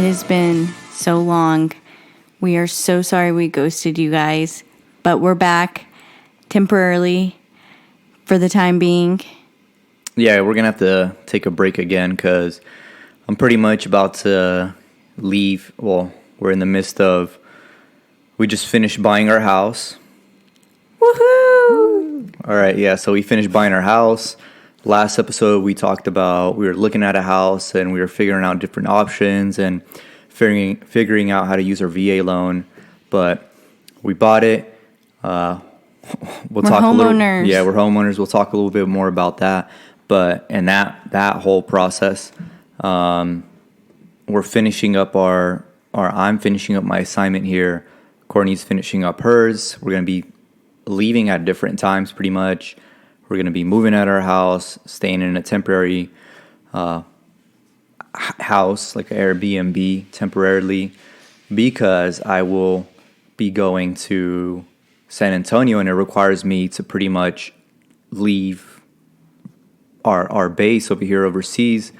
has been so long. We are so sorry we ghosted you guys, but we're back temporarily for the time being. Yeah, we're going to have to take a break again because I'm pretty much about to leave. Well, we're in the midst of, we just finished buying our house. Woohoo! All right, yeah, so we finished buying our house. Last episode, we talked about, we were looking at a house and we were figuring out different options and figuring out how to use our VA loan. But we bought it. We're homeowners. We're homeowners. We'll talk a little bit more about that. But in that whole process, we're finishing up I'm finishing up my assignment here. Courtney's finishing up hers. We're going to be leaving at different times pretty much. We're going to be moving out our house, staying in a temporary house, like an Airbnb temporarily, because I will be going to San Antonio, and it requires me to pretty much leave our base over here overseas,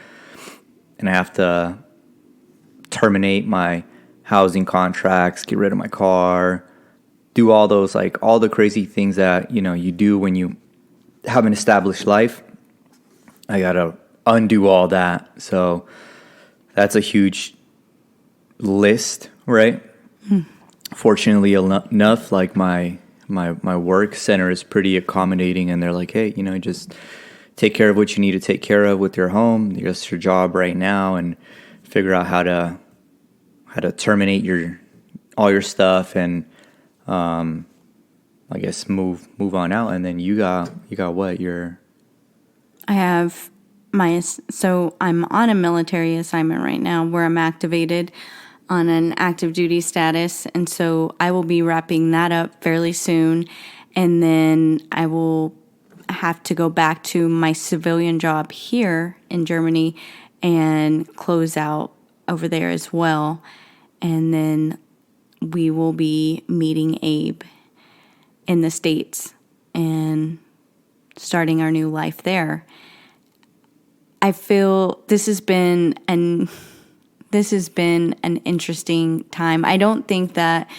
and I have to terminate my housing contracts, get rid of my car, do all those, like, all the crazy things that, you do when you have an established life. I gotta undo all that. So that's a huge list, right? Fortunately enough, like my work center is pretty accommodating, and they're like, hey, just take care of what you need to take care of with your home. That's your job right now, and figure out how to terminate all your stuff and I guess move on out. And then you got what? I have so I'm on a military assignment right now where I'm activated on an active duty status. And so I will be wrapping that up fairly soon. And then I will have to go back to my civilian job here in Germany and close out over there as well. And then we will be meeting Abe in the States and starting our new life there. I feel this has been an interesting time. I don't think that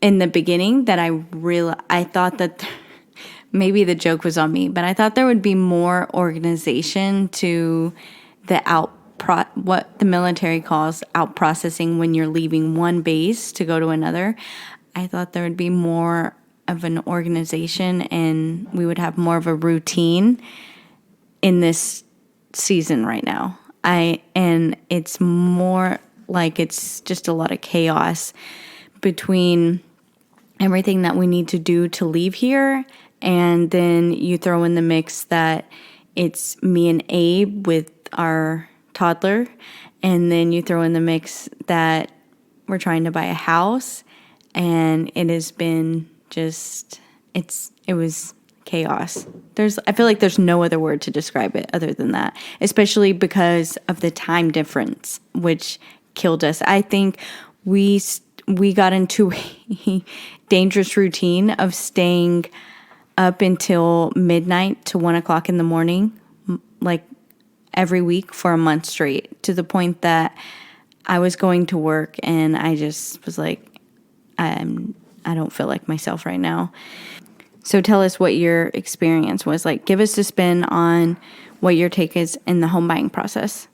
in the beginning that I thought that maybe the joke was on me, but I thought there would be more organization to what the military calls out processing when you're leaving one base to go to another. I thought there would be more of an organization and we would have more of a routine in this season right now. And it's more like it's just a lot of chaos between everything that we need to do to leave here, and then you throw in the mix that it's me and Abe with our toddler, and then you throw in the mix that we're trying to buy a house, and it has been just it was chaos. I feel like there's no other word to describe it other than that, especially because of the time difference, which killed us. I think we got into a dangerous routine of staying up until midnight to 1:00 in the morning, like every week for a month straight, to the point that I was going to work and I just was like, I don't feel like myself right now. So tell us what your experience was like. Give us a spin on what your take is in the home buying process.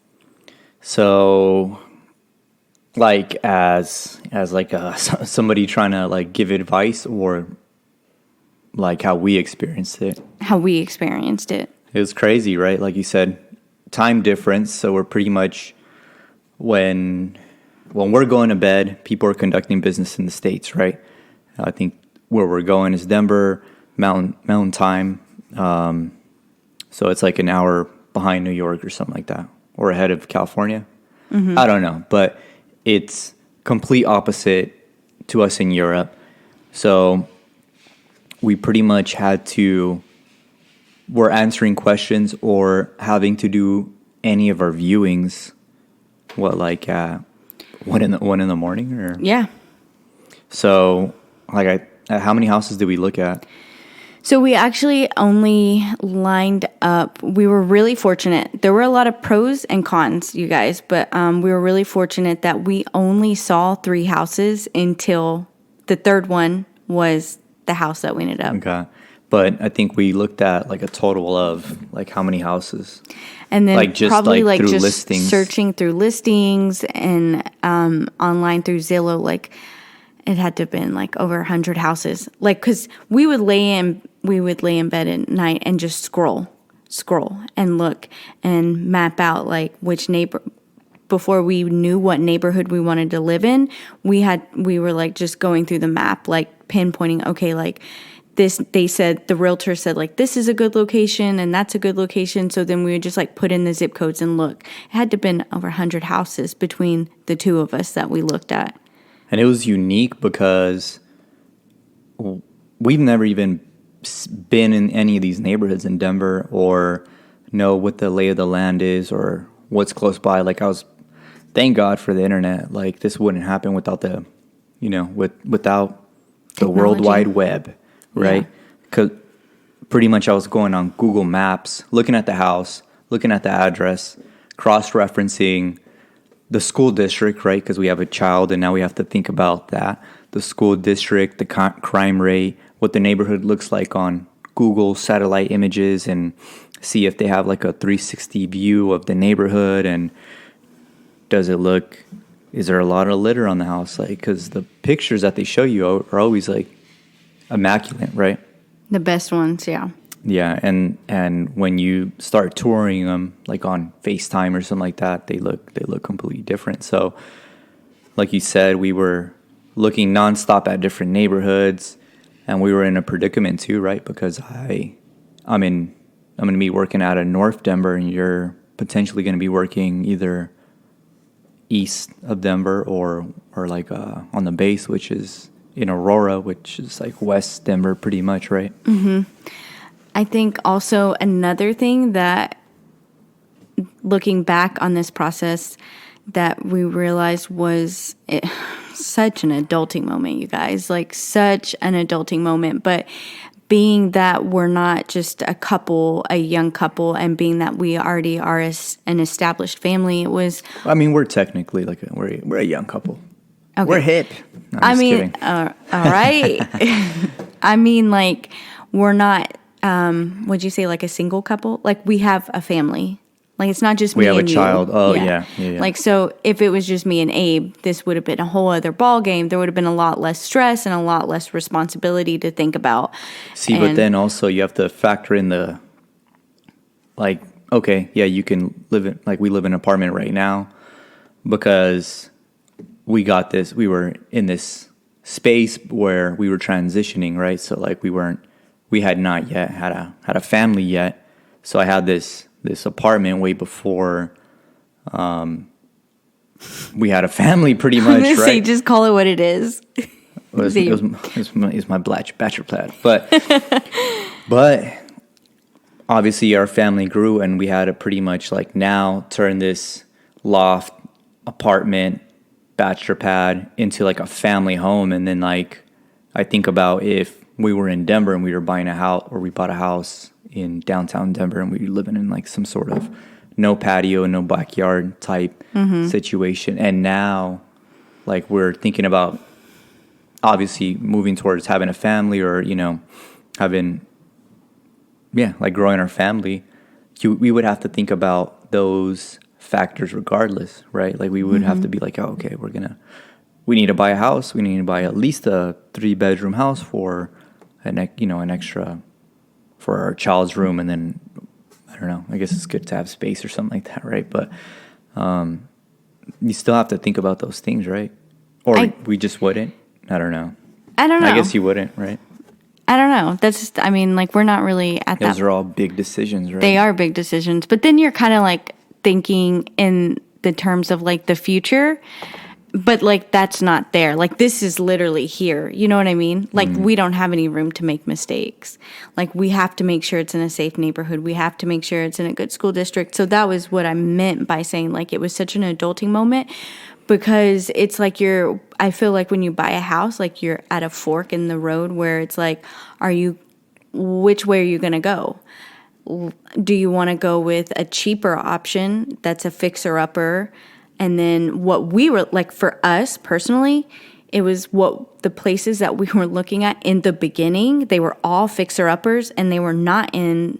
So, like as like somebody trying to like give advice, or like how we experienced it. How we experienced it. It was crazy, right? Like you said, time difference. So we're pretty much when we're going to bed, people are conducting business in the States, right? I think where we're going is Denver, mountain time. So it's like an hour behind New York or something like that, or ahead of California. Mm-hmm. I don't know, but it's complete opposite to us in Europe. So we pretty much we're answering questions or having to do any of our viewings. What, like one in the morning, or? Yeah. So like how many houses did we look at? So we actually only lined up. We were really fortunate. There were a lot of pros and cons, you guys, but we were really fortunate that we only saw 3 houses until the third one was the house that we ended up. Okay. But I think we looked at like a total of like how many houses? And then Like, just, probably like, like through just listings. searching through listings and online through Zillow, like it had to have been like over 100 houses. Like, because we would lay in bed at night and just scroll and look and map out like which neighbor. Before we knew what neighborhood we wanted to live in, we were like just going through the map, like pinpointing, okay, like this, the realtor said like this is a good location and that's a good location. So then we would just like put in the zip codes and look. It had to have been over 100 houses between the two of us that we looked at. And it was unique because we've never even been in any of these neighborhoods in Denver or know what the lay of the land is or what's close by. Like, thank God for the internet. Like, this wouldn't happen without without the World Wide Web, right? Because pretty much I was going on Google Maps, looking at the house, looking at the address, cross-referencing the school district, right? Because we have a child and now we have to think about that. The school district, the crime rate, what the neighborhood looks like on Google satellite images, and see if they have like a 360 view of the neighborhood. And is there a lot of litter on the house? Like, because the pictures that they show you are always like immaculate, right? The best ones, yeah. Yeah, and when you start touring them, like on FaceTime or something like that, they look completely different. So, like you said, we were looking nonstop at different neighborhoods, and we were in a predicament too, right? Because I'm going to be working out of North Denver, and you're potentially going to be working either east of Denver or like on the base, which is in Aurora, which is like West Denver, pretty much, right? Mm-hmm. I think also another thing that, looking back on this process, that we realized was such an adulting moment, you guys, like such an adulting moment. But being that we're not just a young couple, and being that we already are an established family, it was... I mean, we're technically like we're a young couple. Okay. We're hip. No, I'm just kidding. All right. I mean, like, we're not... would you say like a single couple? Like, we have a family. Like, it's not just me and you. We have a child. Oh, yeah. Like, so if it was just me and Abe, this would have been a whole other ball game. There would have been a lot less stress and a lot less responsibility to think about. See, but then also you have to factor in the, like, okay, yeah, you can live in, like, we live in an apartment right now because we were in this space where we were transitioning, right? So, like, we had not yet had a family yet. So I had this apartment way before we had a family, pretty much, right? So just call it what it is. It was my bachelor pad. But obviously our family grew, and we had to pretty much like now turn this loft apartment bachelor pad into like a family home. And then, like, I think about if we were in Denver and we were buying a house, or we bought a house in downtown Denver and we were living in like some sort of no patio, no backyard type situation. And now, like, we're thinking about obviously moving towards having a family, or, like growing our family. We would have to think about those factors regardless, right? Like, we would have to be like, oh, okay, we need to buy a house. We need to buy at least a 3-bedroom house for an extra for our child's room. And then, I don't know, I guess it's good to have space or something like that, right? But you still have to think about those things, right? Or we just wouldn't. I don't know. I guess you wouldn't, right? I don't know. That's just, I mean, like, we're not really at that. Those are all big decisions, right? They are big decisions. But then you're kind of like thinking in the terms of like the future. But, like, that's not there. Like, this is literally here. You know what I mean? Like, we don't have any room to make mistakes. Like, we have to make sure it's in a safe neighborhood. We have to make sure it's in a good school district. So that was what I meant by saying, like, it was such an adulting moment, because it's like I feel like when you buy a house, like, you're at a fork in the road where it's like, are you which way are you going to go? Do you want to go with a cheaper option that's a fixer-upper? And then what we were, like for us personally, it was what the places that we were looking at in the beginning, they were all fixer-uppers, and they weren't in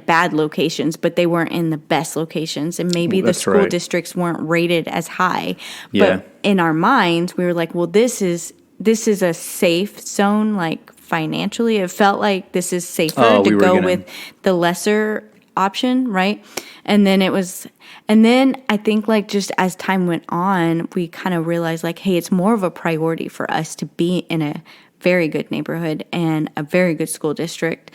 bad locations, but they weren't in the best locations. And maybe the school districts weren't rated as high. Yeah. But in our minds, we were like, well, this is a safe zone, like financially. It felt like this is safer to go with the lesser option, right? And then I think like just as time went on, we kind of realized like, hey, it's more of a priority for us to be in a very good neighborhood and a very good school district.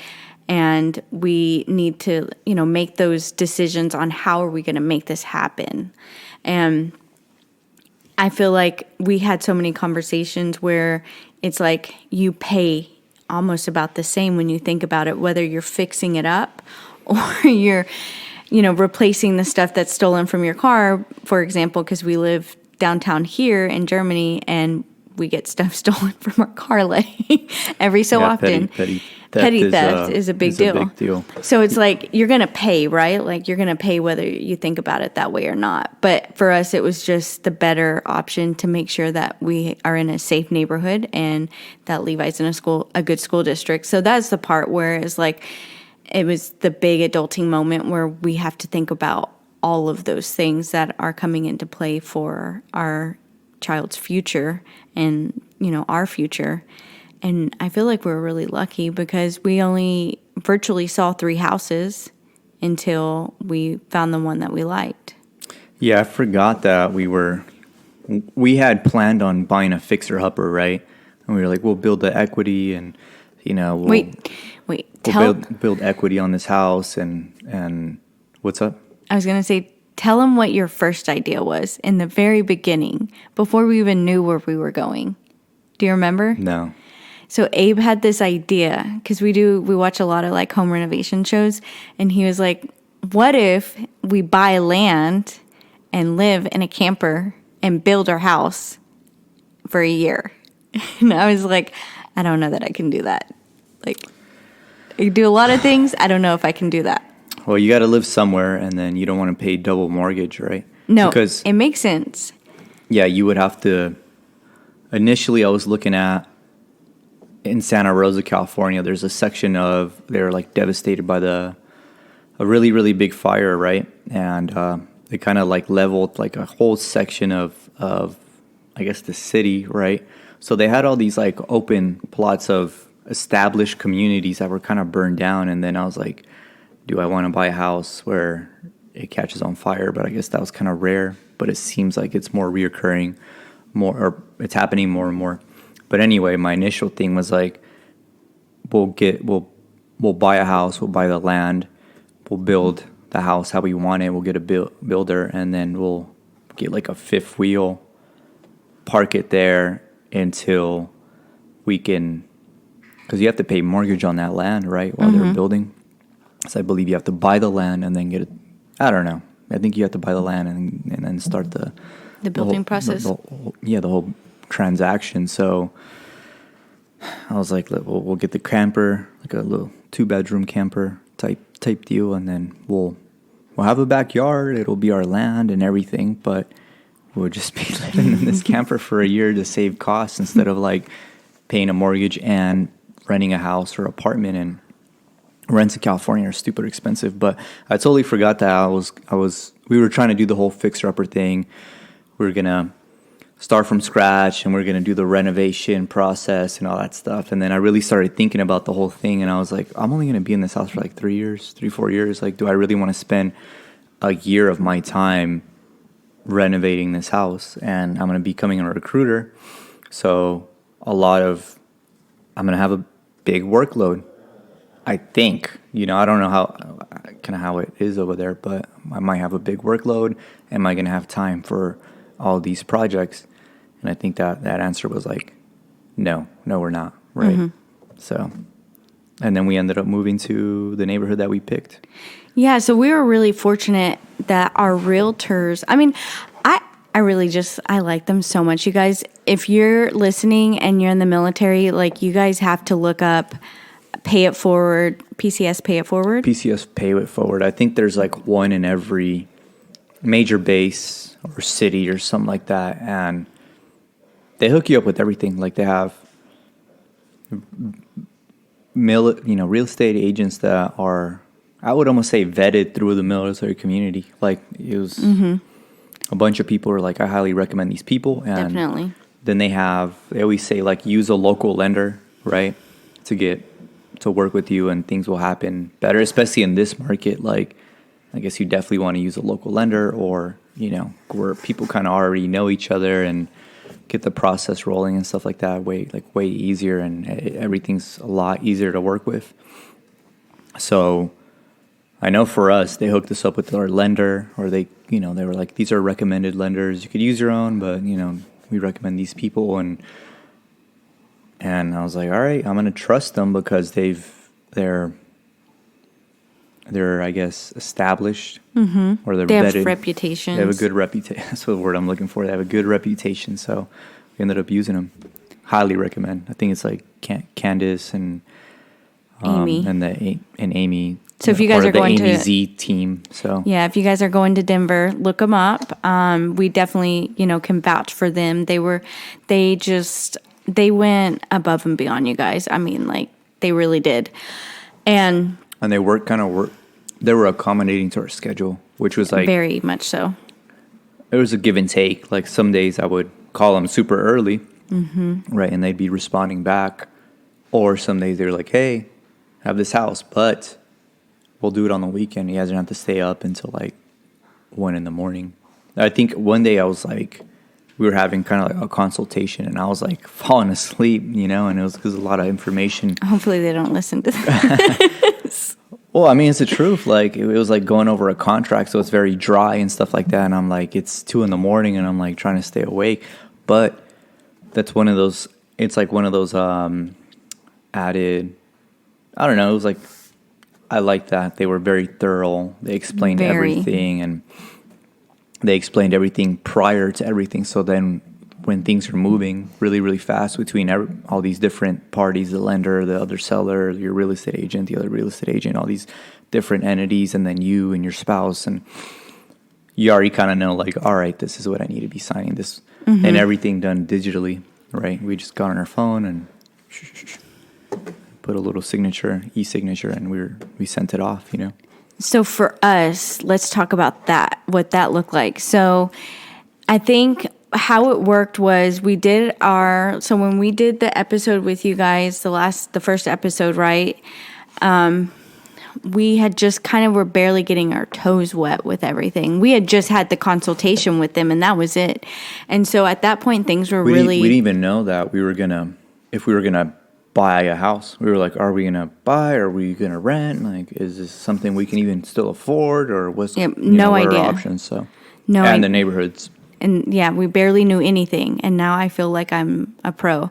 And we need to, make those decisions on how are we going to make this happen. And I feel like we had so many conversations where it's like you pay almost about the same when you think about it, whether you're fixing it up or you're, replacing the stuff that's stolen from your car, for example, because we live downtown here in Germany and we get stuff stolen from our car every so often. Petty theft is a big deal. So it's like you're going to pay, right? Like you're going to pay whether you think about it that way or not. But for us, it was just the better option to make sure that we are in a safe neighborhood and that Levi's in a good school district. So that's the part where it's like it was the big adulting moment where we have to think about all of those things that are coming into play for our child's future and, our future. And I feel like we're really lucky because we only virtually saw 3 houses until we found the one that we liked. Yeah, I forgot that we had planned on buying a fixer-upper, right? And we were like, we'll build the equity and, we'll build equity on this house and what's up? I was going to say, tell them what your first idea was in the very beginning before we even knew where we were going. Do you remember? No. So Abe had this idea because we watch a lot of like home renovation shows, and he was like, what if we buy land and live in a camper and build our house for a year? And I was like, I don't know that I can do that. Like, I do a lot of things. I don't know if I can do that. Well, you got to live somewhere, and then you don't want to pay double mortgage, right? No, because it makes sense. Yeah, you would have to. Initially, I was looking at in Santa Rosa, California. There's a section of they're like devastated by a really, really big fire, right? And they kind of like leveled like a whole section of I guess the city, right? So they had all these like open plots of established communities that were kind of burned down, and then I was like, do I want to buy a house where it catches on fire? But I guess that was kind of rare, but it seems like it's more reoccurring, or it's happening more and more. But anyway, my initial thing was like, we'll buy a house, we'll buy the land, we'll build the house how we want it, we'll get a builder, and then we'll get like a fifth wheel, park it there until we can, because you have to pay mortgage on that land, right, while they're building. So I believe you have to buy the land and then get it. I don't know. I think you have to buy the land and then start the building process. The whole transaction. So I was like, we'll get the camper, like a little 2-bedroom camper type deal, and then we'll have a backyard. It'll be our land and everything, but we'll just be living in this camper for a year to save costs instead of like paying a mortgage and renting a house or apartment. And rents in California are stupid expensive, but I totally forgot that we were trying to do the whole fixer-upper thing. We were gonna start from scratch, and we're gonna do the renovation process and all that stuff. And then I really started thinking about the whole thing, and I was like, I'm only gonna be in this house for like 4 years. Like, do I really want to spend a year of my time renovating this house? And I'm gonna be becoming a recruiter, so I'm gonna have a big workload. I think, I don't know how it is over there, but I might have a big workload. Am I going to have time for all these projects? And I think that answer was like, no, we're not. Right. Mm-hmm. So, and then we ended up moving to the neighborhood that we picked. Yeah. So we were really fortunate that our realtors, I really I like them so much. You guys, if you're listening and you're in the military, like you guys have to look up pay it forward, PCS pay it forward? PCS pay it forward. I think there's like one in every major base or city or something like that, and they hook you up with everything. Like they have real estate agents that are, I would almost say, vetted through the military community. Like it was a bunch of people are like, I highly recommend these people. And Definitely. then they always say like, use a local lender, right? To work with you and things will happen better, especially in this market. Like, I guess you definitely want to use a local lender or, where people kind of already know each other and get the process rolling and stuff like that way easier, and everything's a lot easier to work with. So I know for us, they hooked us up with our lender, or they were like, these are recommended lenders. You could use your own, but we recommend these people, and I was like, all right, I'm gonna trust them because they're I guess established, or they're They have vetted. reputations. They have a good reputation. That's the word I'm looking for. They have a good reputation, so we ended up using them. Highly recommend. I think it's like Candace and Amy and Amy. So if you guys are going to the Amy Z team, so yeah, if you guys are going to Denver, look them up. We definitely can vouch for them. They went above and beyond, you guys. I mean, like they really did, and they they were accommodating to our schedule, which was like very much so. It was a give and take. Like some days I would call them super early, right, and they'd be responding back, or some days they were like, "Hey, I have this house, but we'll do it on the weekend. You guys don't have to stay up until like 1 a.m." I think one day I was like, we were having kind of like a consultation, and I was like falling asleep, and it was because a lot of information. Hopefully they don't listen to this. Well, I mean, it's the truth. Like it was like going over a contract, so it's very dry and stuff like that. And I'm like, it's 2 a.m, and I'm like trying to stay awake. But that's one of those. It's like one of those added. I don't know. It was like I like that they were very thorough. They explained everything, and they explained everything prior to everything. So then, when things are moving really, really fast between all these different parties, the lender, the other seller, your real estate agent, the other real estate agent, all these different entities, and then you and your spouse, and you already kind of know, like, all right, this is what I need to be signing this, and everything done digitally, right? We just got on our phone and put a little signature, e-signature, and we sent it off, So for us, let's talk about that, what that looked like. So I think how it worked was when we did the episode with you guys, the first episode, right? We had just kind of were barely getting our toes wet with everything. We had just had the consultation with them, and that was it. And so at that point, things were we really... We didn't even know that if we were going to buy a house. We were like, are we going to buy? Or are we going to rent? Like, is this something we can even still afford? Or what's no what idea. Are our options? So, no, and the neighborhoods. And yeah, we barely knew anything. And now I feel like I'm a pro.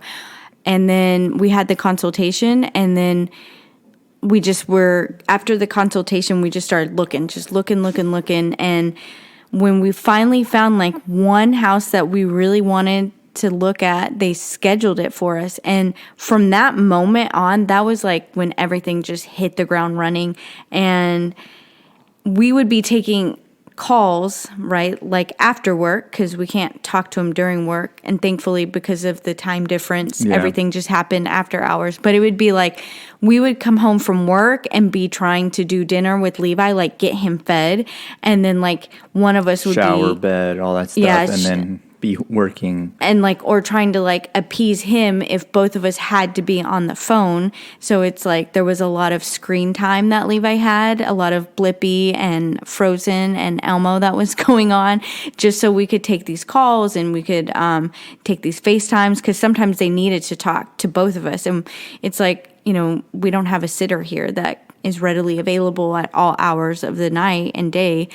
And then we had the consultation, and then we just after the consultation, we just started looking. And when we finally found like one house that we really wanted to look at, they scheduled it for us. And from that moment on, that was like when everything just hit the ground running. And we would be taking calls, right, like after work, because we can't talk to them during work. And thankfully, because of the time difference, everything just happened after hours. But it would be like we would come home from work and be trying to do dinner with Levi, like get him fed. And then like one of us would shower, bed, all that stuff. And then be working. And like, or trying to like appease him if both of us had to be on the phone. So it's like there was a lot of screen time that Levi had, a lot of Blippi and Frozen and Elmo that was going on, just so we could take these calls and we could take these FaceTimes, because sometimes they needed to talk to both of us. And it's like, we don't have a sitter here that is readily available at all hours of the night and day.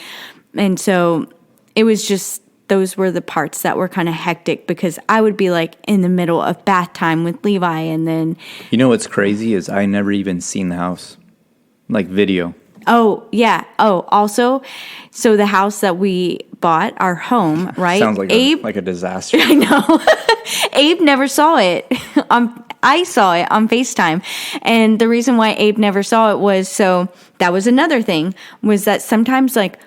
And so it was just, those were the parts that were kind of hectic, because I would be like in the middle of bath time with Levi, and then... What's crazy is I never even seen the house, like video. Oh, yeah. Oh, also, so the house that we bought, our home, right? Sounds like Abe, like a disaster. I know. Abe never saw it. I saw it on FaceTime. And the reason why Abe never saw it was so that was another thing, was that sometimes like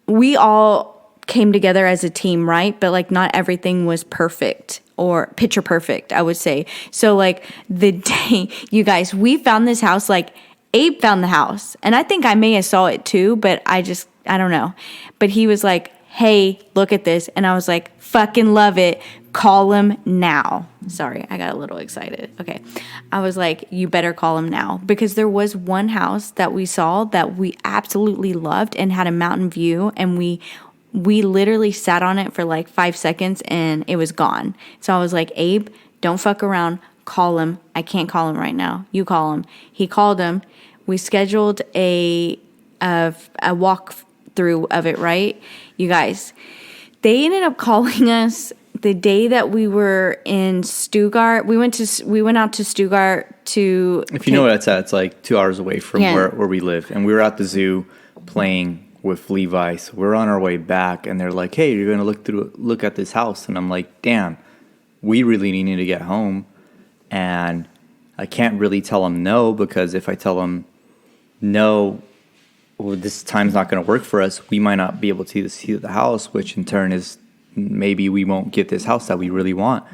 we all came together as a team, right? But like not everything was perfect or picture perfect, I would say. So like the day, you guys, we found this house, like Abe found the house. And I think I may have saw it too, but I don't know. But he was like, hey, look at this. And I was like, fucking love it. Call him now. Sorry, I got a little excited. Okay. I was like, you better call him now. Because there was one house that we saw that we absolutely loved and had a mountain view. And we literally sat on it for like 5 seconds and it was gone. So I was like, Abe, don't fuck around. Call him. I can't call him right now. You call him. He called him. We scheduled a walk through of it, right? You guys, they ended up calling us the day that we were in Stuttgart. We went out to Stuttgart to. If you know where that's at, it's like 2 hours away from where we live, and we were at the zoo playing with Levi. So we're on our way back, and they're like, "Hey, you're gonna look at this house," and I'm like, "Damn, we really need to get home," and I can't really tell them no, because if I tell them no, well, this time's not going to work for us, we might not be able to see the house, which in turn is maybe we won't get this house that we really want,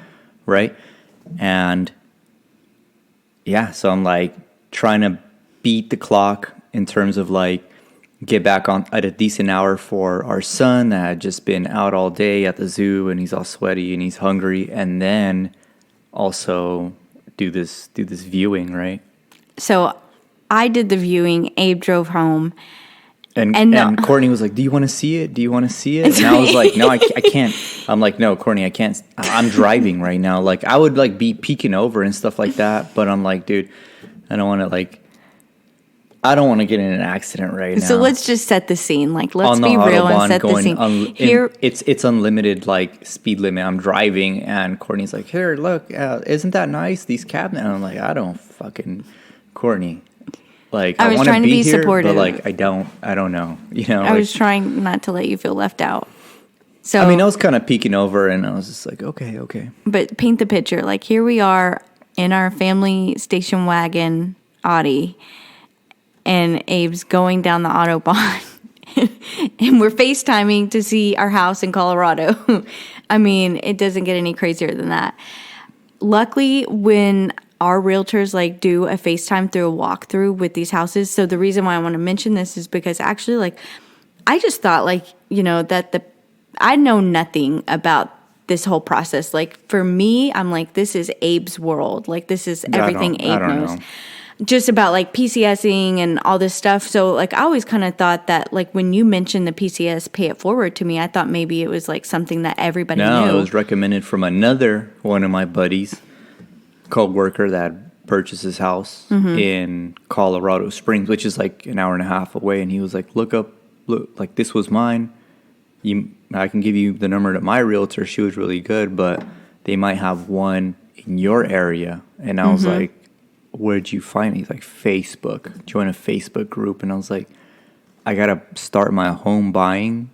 right? And yeah, so I'm like trying to beat the clock in terms of like get back on at a decent hour for our son that had just been out all day at the zoo and he's all sweaty and he's hungry, and then also do this viewing, right? So I did the viewing. Abe drove home. And Courtney was like, "Do you want to see it? Do you want to see it?" And I was like, "No, I can't." I'm like, "No, Courtney, I can't. I'm driving right now." Like, I would like be peeking over and stuff like that, but I'm like, dude, I don't want to get in an accident right now. So let's just set the scene. Like, let's be real and set the scene. Here, it's unlimited like speed limit. I'm driving, and Courtney's like, "Here, look, isn't that nice? These cabinets." And I'm like, "I don't fucking Courtney." Like, I want to be here, supportive, but like I don't know. You know, I was trying not to let you feel left out. So I mean, I was kind of peeking over, and I was just like, okay. But paint the picture. Like, here we are in our family station wagon Audi, and Abe's going down the Autobahn, and we're FaceTiming to see our house in Colorado. I mean, it doesn't get any crazier than that. Luckily, when our realtors like do a FaceTime through a walkthrough with these houses. So the reason why I want to mention this is because actually, like, I just thought, like, you know, that I know nothing about this whole process. Like, for me, I'm like, this is Abe's world. Like, this is everything Abe knows. Just about like PCSing and all this stuff. So like, I always kind of thought that like when you mentioned the PCS pay it forward to me, I thought maybe it was like something that everybody knew. No, it was recommended from another one of my buddies, co-worker that purchased his house in Colorado Springs, which is like an hour and a half away, and he was like, look, like, this was mine. I can give you the number to my realtor. She was really good, but they might have one in your area. And I was like, where'd you find it? He's like, Facebook. Join a Facebook group. And I was like, I gotta start my home buying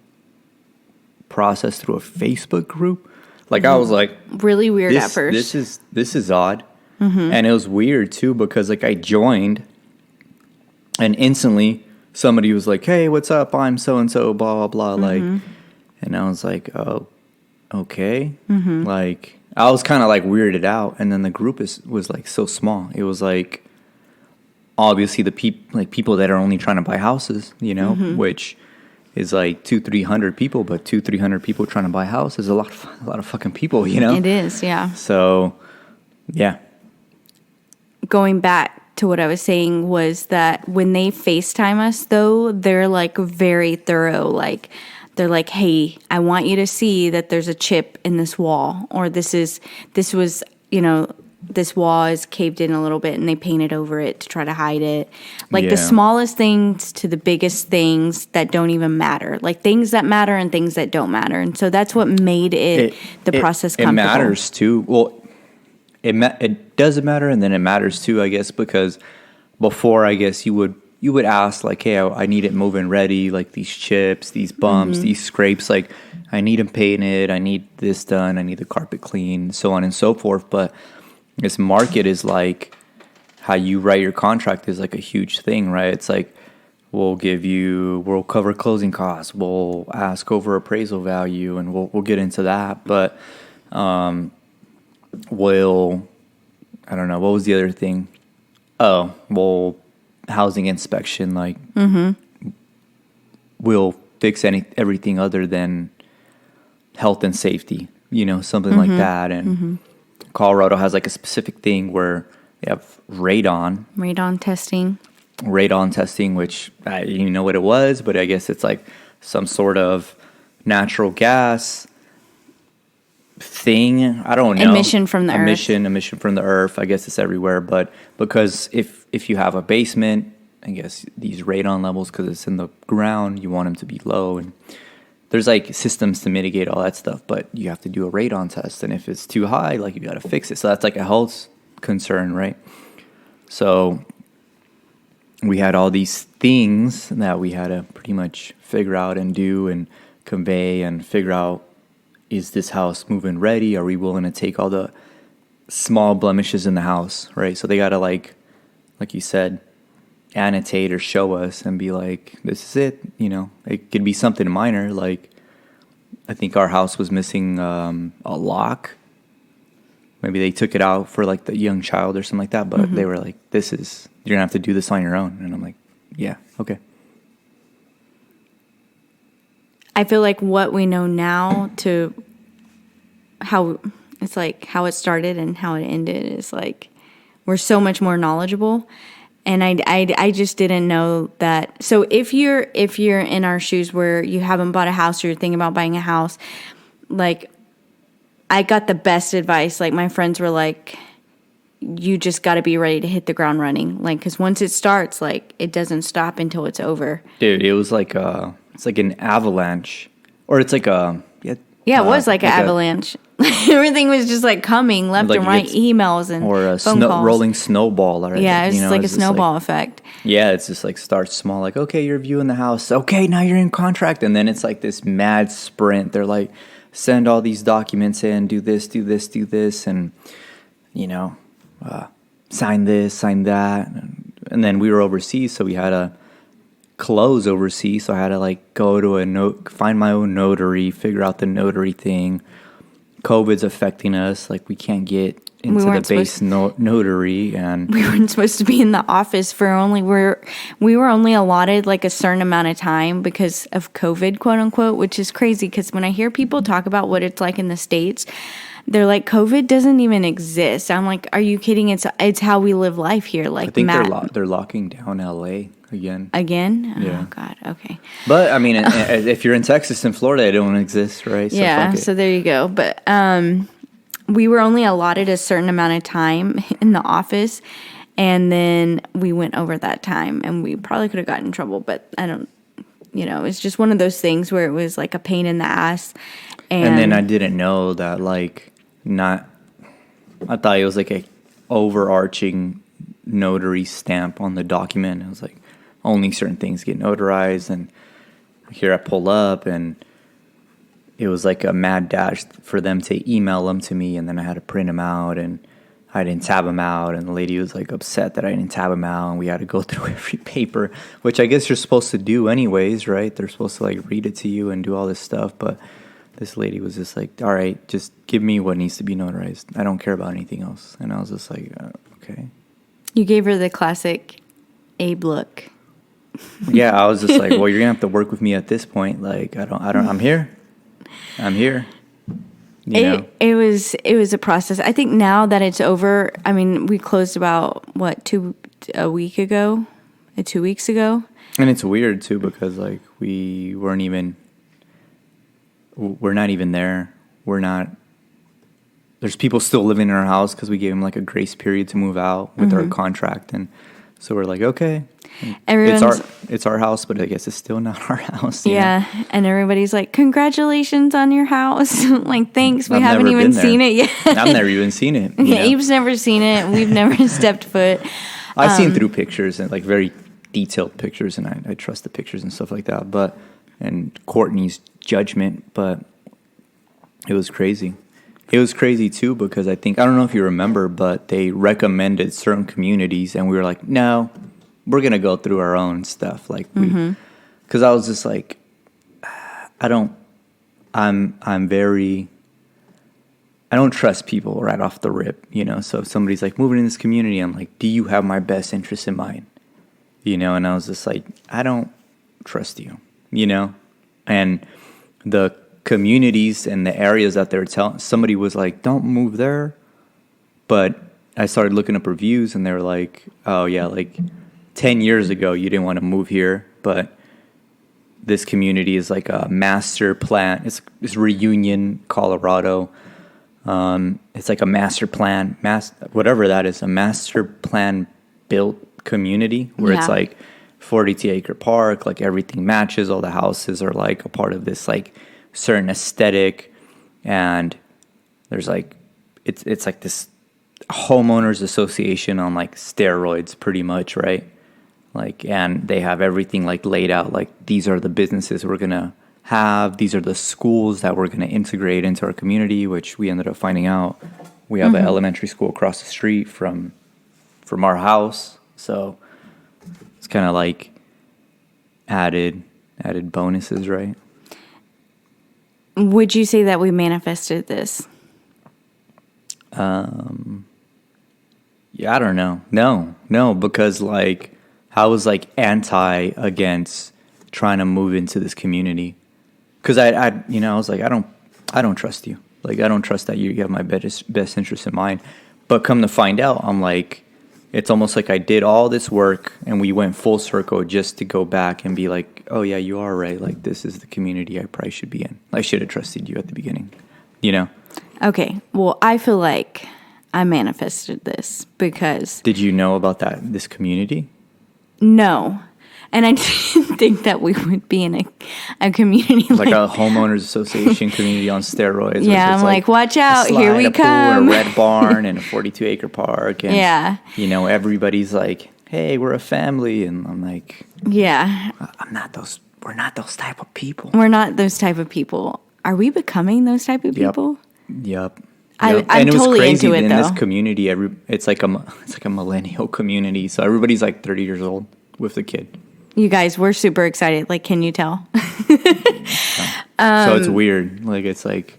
process through a Facebook group. Like, I was like, really weird at first. This is odd. And it was weird too, because like I joined and instantly somebody was like, "Hey, what's up? I'm so and so, blah blah blah." Like, and I was like, "Oh, okay." Like, I was kind of like weirded out. And then the group was like so small. It was like obviously the people that are only trying to buy houses, you know, which is like 200-300 people, but 200-300 people trying to buy a house is a lot of fucking people, you know? It is, yeah. So, yeah. Going back to what I was saying was that when they FaceTime us, though, they're like very thorough. Like, they're like, hey, I want you to see that there's a chip in this wall, or this was, you know, this wall is caved in a little bit and they painted over it to try to hide it. Like, the smallest things to the biggest things that don't even matter. Like, things that matter and things that don't matter. And so that's what made the process comfortable. It matters too. Well, it doesn't matter, and then it matters too, I guess, because before, I guess, you you would ask like, hey, I need it move-in ready, like these chips, these bumps, these scrapes, like I need them painted, I need this done, I need the carpet cleaned, so on and so forth. But this market is like how you write your contract is like a huge thing, right? It's like we'll cover closing costs, we'll ask over appraisal value, and we'll get into that. But I don't know, what was the other thing? Oh, well, housing inspection, like we'll fix everything other than health and safety, something like that. And Colorado has like a specific thing where they have radon testing, which I didn't know what it was, but I guess it's like some sort of natural gas thing. I don't know. Emission from the earth. Emission from the earth. I guess it's everywhere, but because if you have a basement, I guess these radon levels, because it's in the ground, you want them to be low, and there's like systems to mitigate all that stuff, but you have to do a radon test, and if it's too high, like you got to fix it. So that's like a health concern, right? So we had all these things that we had to pretty much figure out and do and convey and figure out, is this house move-in ready? Are we willing to take all the small blemishes in the house, right? So they got to like you said, annotate or show us and be like, this is it. It could be something minor. Like I think our house was missing a lock. Maybe they took it out for like the young child or something like that, but they were like, you're gonna have to do this on your own. And I'm like, yeah, okay. I feel like what we know now to how it started and how it ended is like we're so much more knowledgeable. And I just didn't know that. So if you're in our shoes where you haven't bought a house or you're thinking about buying a house, like I got the best advice. Like my friends were like, you just got to be ready to hit the ground running. Like, because once it starts, like it doesn't stop until it's over. Dude, it was like it's like an avalanche, or it's like a it was like an avalanche. Everything was just like coming left and right, emails and or a phone calls. Rolling snowball. Right? Yeah, it's like a snowball effect. Yeah, it's just like starts small, like, okay, you're viewing the house. Okay, now you're in contract. And then it's like this mad sprint. They're like, send all these documents in, do this, and, sign this, sign that. And then we were overseas, so we had to close overseas. So I had to like go to find my own notary, figure out the notary thing. COVID's affecting us. Like we can't get into the base notary, and we weren't supposed to be in the office for we were only allotted like a certain amount of time because of COVID, quote unquote, which is crazy because when I hear people talk about what it's like in the States, they're like, COVID doesn't even exist. I'm like, are you kidding? It's how we live life here. Like, I think they're locking down LA again. Again? Yeah. Oh God. Okay. But I mean, if you're in Texas and Florida, it don't exist, right? So yeah. So there you go. But we were only allotted a certain amount of time in the office, and then we went over that time, and we probably could have gotten in trouble. But I don't. It's just one of those things where it was like a pain in the ass. And then I didn't know that I thought it was like a overarching notary stamp on the document. It was like only certain things get notarized, and here I pull up, and it was like a mad dash for them to email them to me, and then I had to print them out, and I didn't tab them out, and the lady was like upset that I didn't tab them out, and we had to go through every paper, which I guess you're supposed to do anyways, right? They're supposed to like read it to you and do all this stuff, but this lady was just like, all right, just give me what needs to be notarized. I don't care about anything else. And I was just like, okay. You gave her the classic Abe look. Yeah, I was just like, well, you're gonna have to work with me at this point. Like, I'm here. It was a process. I think now that it's over, I mean, we closed about 2 weeks ago. And it's weird too because like we're not even there. There's people still living in our house because we gave them like a grace period to move out with our contract, and so we're like, okay, it's our house, but I guess it's still not our house. Yeah, and everybody's like, congratulations on your house. Like, thanks. We haven't even seen it yet. I've never even seen it. Abe's never seen it. We've never stepped foot. I've seen through pictures and like very detailed pictures, and I trust the pictures and stuff like that. But and Courtney's judgment, but it was crazy. It was crazy too because I don't know if you remember, but they recommended certain communities, and we were like, no, we're gonna go through our own stuff. Like because I was just like, I don't trust people right off the rip, you know. So if somebody's like moving in this community, I'm like, do you have my best interest in mind? You know, and I was just like, I don't trust you, you know? And the communities and the areas that they're telling, somebody was like, don't move there. But I started looking up reviews and they were like, oh yeah, like 10 years ago, you didn't want to move here, but this community is like a master plan. It's Reunion, Colorado. It's like a master plan, whatever that is, a master plan built community where it's like 42-acre park, like everything matches, all the houses are like a part of this like certain aesthetic, and there's like it's like this homeowners association on like steroids pretty much, right? Like, and they have everything like laid out, like these are the businesses we're gonna have, these are the schools that we're gonna integrate into our community, which we ended up finding out we have an elementary school across the street from our house. So it's kind of like added bonuses, right? Would you say that we manifested this? Yeah, I don't know. No, because like I was like anti against trying to move into this community, because I was like, I don't trust you. Like I don't trust that you have my best interest in mind. But come to find out, I'm like, it's almost like I did all this work and we went full circle just to go back and be like, oh yeah, you are right. Like this is the community I probably should be in. I should have trusted you at the beginning, you know? Okay. Well, I feel like I manifested this because... Did you know about this community? No. And I didn't think that we would be in a community like a homeowners association community on steroids. Yeah, I'm like, watch out, here we come. Pool, a red barn and a 42-acre park. And, you know, everybody's like, hey, we're a family. And I'm like, yeah, we're not those type of people. We're not those type of people. Are we becoming those type of people? Yep. I'm and it was totally crazy into it, in though. This community, it's like a millennial community. So everybody's like 30 years old with a kid. You guys, we're super excited. Like, can you tell? So it's weird. Like, it's like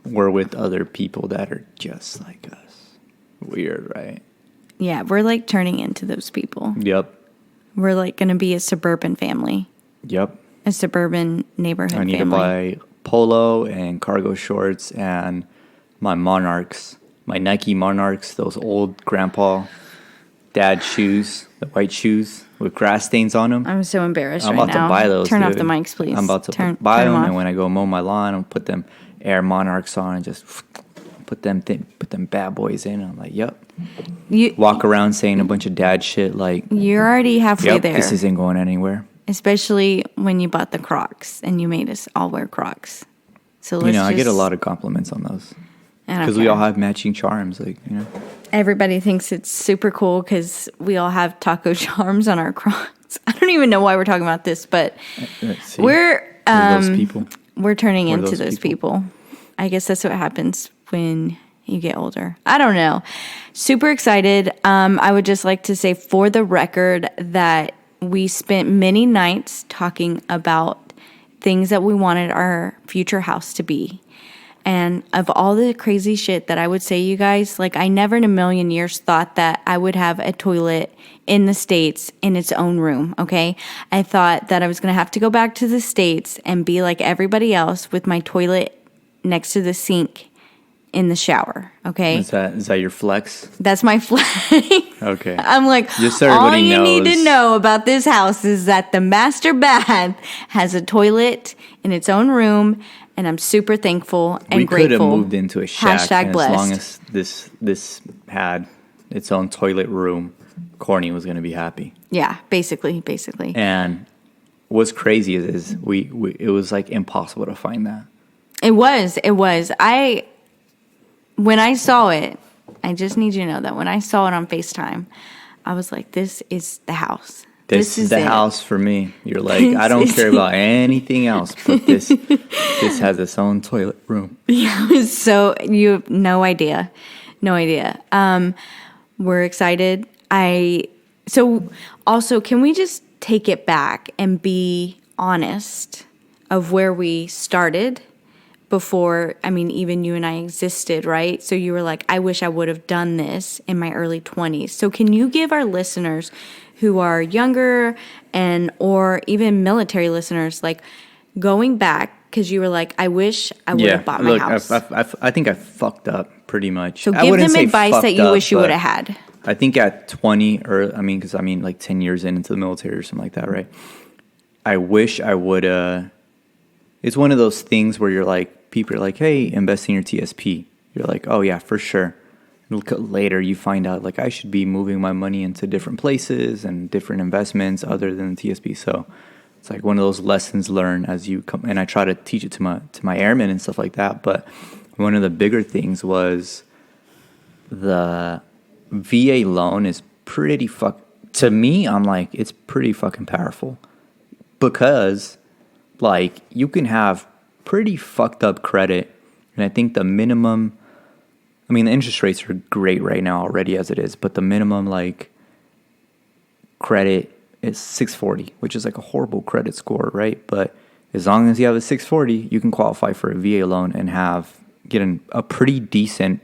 we're with other people that are just like us. Weird, right? Yeah, we're like turning into those people. Yep. We're like going to be a suburban family. Yep. A suburban neighborhood family. I need to buy polo and cargo shorts and my Monarchs, my Nike Monarchs, those old grandpa dad shoes, the white shoes with grass stains on them. I'm so embarrassed I'm right about now. to buy those. Turn dude. off the mics, please. I'm about to buy them, and when I go mow my lawn, I'll put them Air Monarchs on and just put them bad boys in. I'm like, yep. You walk around saying a bunch of dad shit like, you're already halfway there. This isn't going anywhere. Especially when you bought the Crocs and you made us all wear Crocs. So let's I get a lot of compliments on those because we all have matching charms, like Everybody thinks it's super cool because we all have taco charms on our Crocs. I don't even know why we're talking about this, but we're those people. We're turning into those people. I guess that's what happens when you get older. I don't know. Super excited. I would just like to say for the record that we spent many nights talking about things that we wanted our future house to be. And of all the crazy shit that I would say, you guys, like I never in a million years thought that I would have a toilet in the States in its own room, okay? I thought that I was going to have to go back to the States and be like everybody else with my toilet next to the sink in the shower, okay? Is that your flex? That's my flex. Okay. I'm like, just so everybody all you knows. need to know about this house is that the master bath has a toilet in its own room, and I'm super thankful and grateful. We could have moved into a shack, Hashtag and blessed. as long as this had its own toilet room, Courtney was going to be happy. Yeah, basically. And what's crazy is it was like impossible to find that. It was. When I saw it, I just need you to know that when I saw it on FaceTime, I was like, this is the house. This is the it. house for me. You're like, I don't care about anything else, but this has its own toilet room. Yeah, so you have no idea. No idea. We're excited. So also, can we just take it back and be honest of where we started before, I mean, even you and I existed, right? So you were like, I wish I would have done this in my early 20s. So can you give our listeners who are younger and or even military listeners, like going back, because you were like, I wish I would have bought my house. I think I fucked up pretty much. So I give wouldn't them say advice that fucked you up, wish you but would have had. I think at 20, or like 10 years into the military or something like that, right? I wish I would. It's one of those things where you're like, people are like, hey, invest in your TSP. You're like, oh yeah, for sure. Later, you find out like I should be moving my money into different places and different investments other than the TSP. So it's like one of those lessons learned as you come. And I try to teach it to my airmen and stuff like that. But one of the bigger things was the VA loan is pretty to me, I'm like, it's pretty fucking powerful because like you can have pretty fucked up credit. And I think the minimum, I mean, the interest rates are great right now already as it is, but the minimum like credit is 640, which is like a horrible credit score, right? But as long as you have a 640, you can qualify for a VA loan and get a pretty decent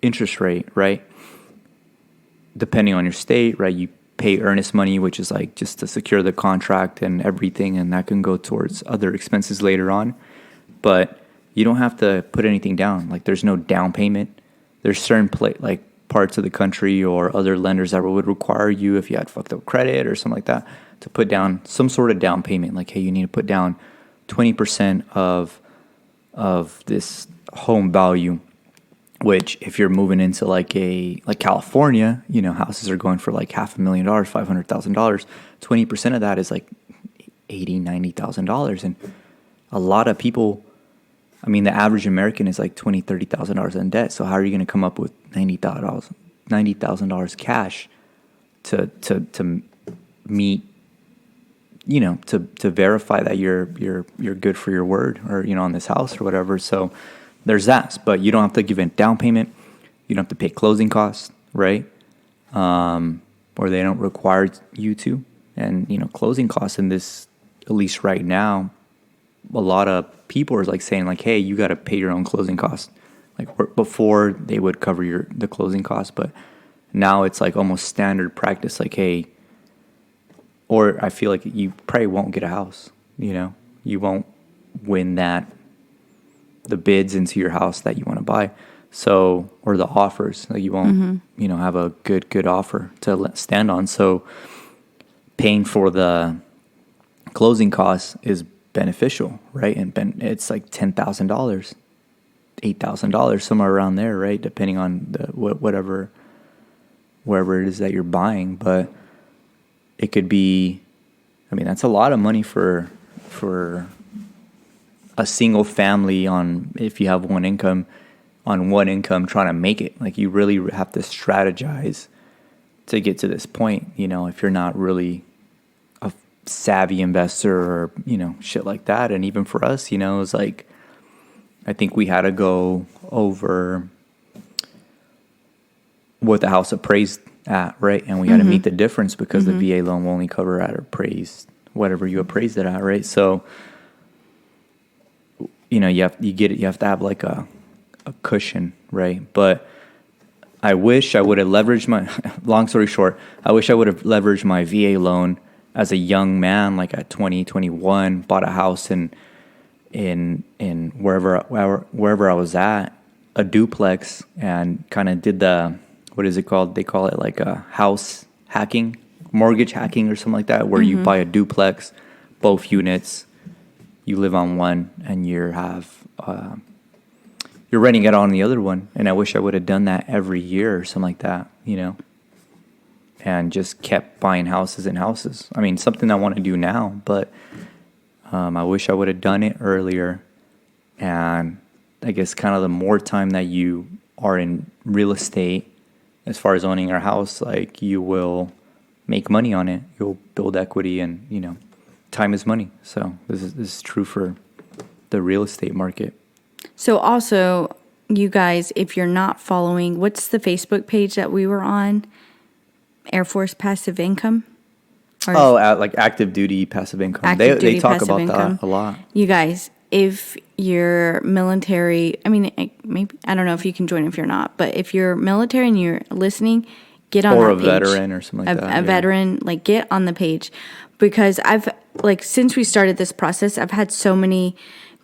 interest rate, right? Depending on your state, right? You pay earnest money, which is like just to secure the contract and everything, and that can go towards other expenses later on. But you don't have to put anything down. Like there's no down payment. There's certain like parts of the country or other lenders that would require you, if you had fucked up credit or something like that, to put down some sort of down payment. Like, hey, you need to put down 20% of this home value. Which, if you're moving into like California, you know, houses are going for like $500,000, $500,000. 20% of that is like $80,000, $90,000, and a lot of people. I mean, the average American is like $20,000, $30,000 in debt. So how are you going to come up with $90,000 cash to meet, you know, to verify that you're good for your word, or, you know, on this house or whatever. So there's that, but you don't have to give a down payment. You don't have to pay closing costs, right? Or they don't require you to. And, you know, closing costs in this, at least right now, a lot of people are like saying like, hey, you got to pay your own closing costs. Like before they would cover the closing costs, but now it's like almost standard practice. Like, hey, or I feel like you probably won't get a house. You know, you won't win the bids into your house that you want to buy. So, or the offers, like you won't, you know, have a good offer to stand on. So paying for the closing costs is beneficial, right? And it's like $10,000, $8,000, somewhere around there, right? Depending on wherever it is that you're buying. But it could be, I mean, that's a lot of money for a single family if you have one income trying to make it. Like you really have to strategize to get to this point, you know, if you're not really a savvy investor or, you know, shit like that. And even for us, you know, it's like, I think we had to go over what the house appraised at, right? And we had to meet the difference because the VA loan will only cover at appraised, whatever you appraised it at, right? So, you know, you have to have like a cushion, right? But I wish I would have leveraged long story short, I wish I would have leveraged my VA loan as a young man, like at 20, 21, bought a house in wherever I was at, a duplex, and kind of did what is it called? They call it like a house hacking, mortgage hacking or something like that, where you buy a duplex, both units, you live on one, and you're renting it on the other one. And I wish I would have done that every year or something like that, you know, and just kept buying houses and houses. I mean, something I want to do now, but I wish I would have done it earlier. And I guess kind of the more time that you are in real estate, as far as owning your house, like you will make money on it. You'll build equity, and time is money. So this is true for the real estate market. So also, you guys, if you're not following, what's the Facebook page that we were on? Air Force Passive Income? Like active duty passive income. Active They duty talk passive about income. that a lot. You guys, if you're military, I mean, maybe, I don't know if you can join if you're not, but if you're military and you're listening, get on Or that a page. veteran or something like that. A veteran, like, get on the page. Because since we started this process, I've had so many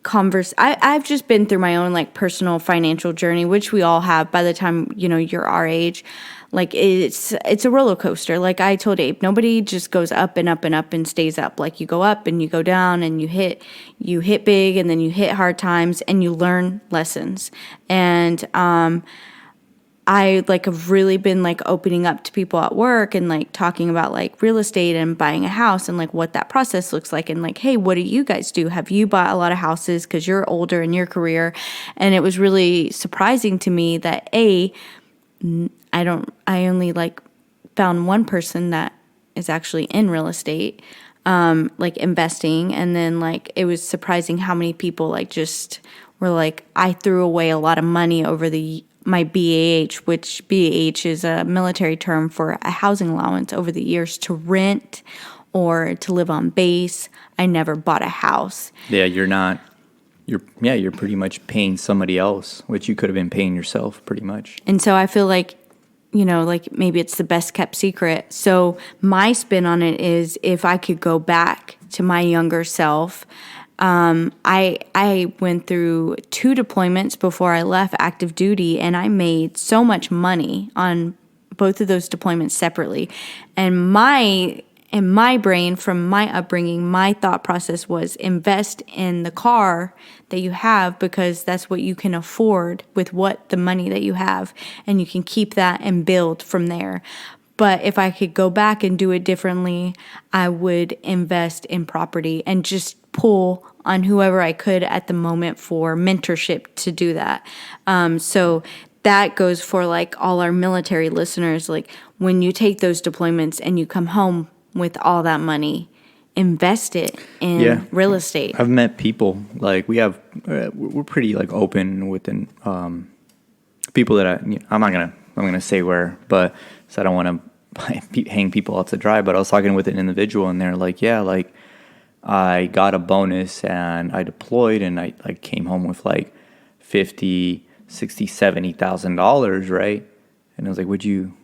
I've just been through my own, like, personal financial journey, which we all have by the time, you're our age. Like, it's a roller coaster. Like I told Abe, nobody just goes up and up and up and stays up. Like, you go up and you go down, and you hit big, and then you hit hard times, and you learn lessons. And I, like, have really been, like, opening up to people at work and, like, talking about, like, real estate and buying a house and, like, what that process looks like. And, like, hey, what do you guys do? Have you bought a lot of houses because you're older in your career? And it was really surprising to me that I only, like, found one person that is actually in real estate, like, investing. And then, like, it was surprising how many people, like, just were like, I threw away a lot of money over my BAH, which BAH is a military term for a housing allowance, over the years to rent or to live on base. I never bought a house. Yeah, you're pretty much paying somebody else, which you could have been paying yourself pretty much. And so I feel like, like, maybe it's the best kept secret. So my spin on it is, if I could go back to my younger self, I went through 2 deployments before I left active duty, and I made so much money on both of those deployments separately. And in my brain, from my upbringing, my thought process was, invest in the car that you have, because that's what you can afford with the money that you have, and you can keep that and build from there. But if I could go back and do it differently, I would invest in property and just pull on whoever I could at the moment for mentorship to do that. So that goes for, like, all our military listeners. Like, when you take those deployments and you come home with all that money, invest it in real estate. I've met people, like, we're pretty, like, open within people that I'm gonna say where, but so I don't want to hang people out to dry. But I was talking with an individual, and they're like, yeah, like, I got a bonus and I deployed, and I came home with like $50,000, $60,000, $70,000, right? And I was like, would you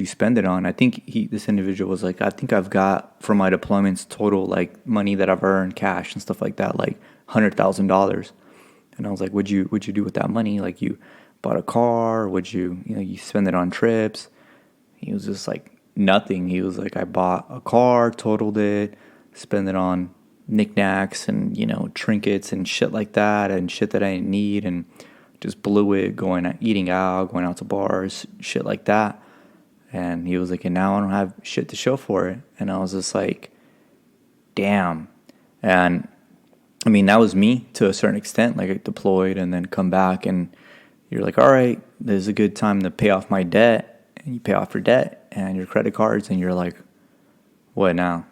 spend it on? I think this individual was like, I think I've got, for my deployments, total, like, money that I've earned, cash and stuff like that, like $100,000. And I was like, what'd you do with that money? Like, you bought a car? Would you spend it on trips? He was just like, nothing. He was like, I bought a car, totaled it, spend it on knickknacks and, trinkets and shit like that, and shit that I didn't need, and just blew it eating out, going out to bars, shit like that. And he was like, and now I don't have shit to show for it. And I was just like, damn. And I mean, that was me to a certain extent. Like, I deployed and then come back, and you're like, all right, this is a good time to pay off my debt. And you pay off your debt and your credit cards, and you're like, what now?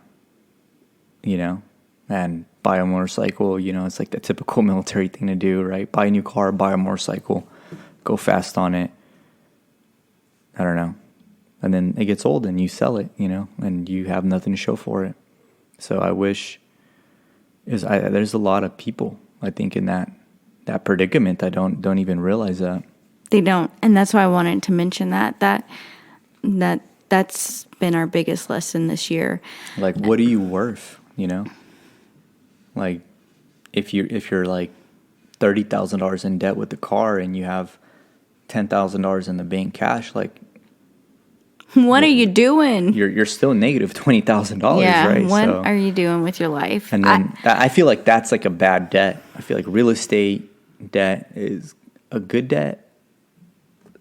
And buy a motorcycle, it's like the typical military thing to do, right? Buy a new car, buy a motorcycle, go fast on it. I don't know. And then it gets old and you sell it, and you have nothing to show for it. So I wish there's a lot of people, I think, in that predicament that don't even realize that. They don't. And that's why I wanted to mention that's been our biggest lesson this year. Like, what are you worth, Like, if you're like $30,000 in debt with the car and you have $10,000 in the bank cash, like, what are you doing? You're still negative $20,000, yeah, right? What are you doing with your life? And then I feel like that's like a bad debt. I feel like real estate debt is a good debt.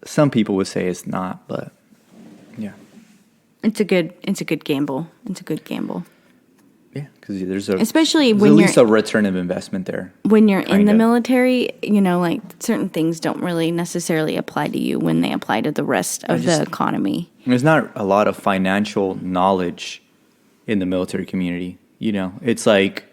Some people would say it's not, but yeah. It's a good gamble. It's a good gamble. Yeah, because there's Especially at when least you're a return of investment there. when you're in the Kinda. military, like certain things don't really necessarily apply to you when they apply to the rest of the economy. There's not a lot of financial knowledge in the military community. It's like,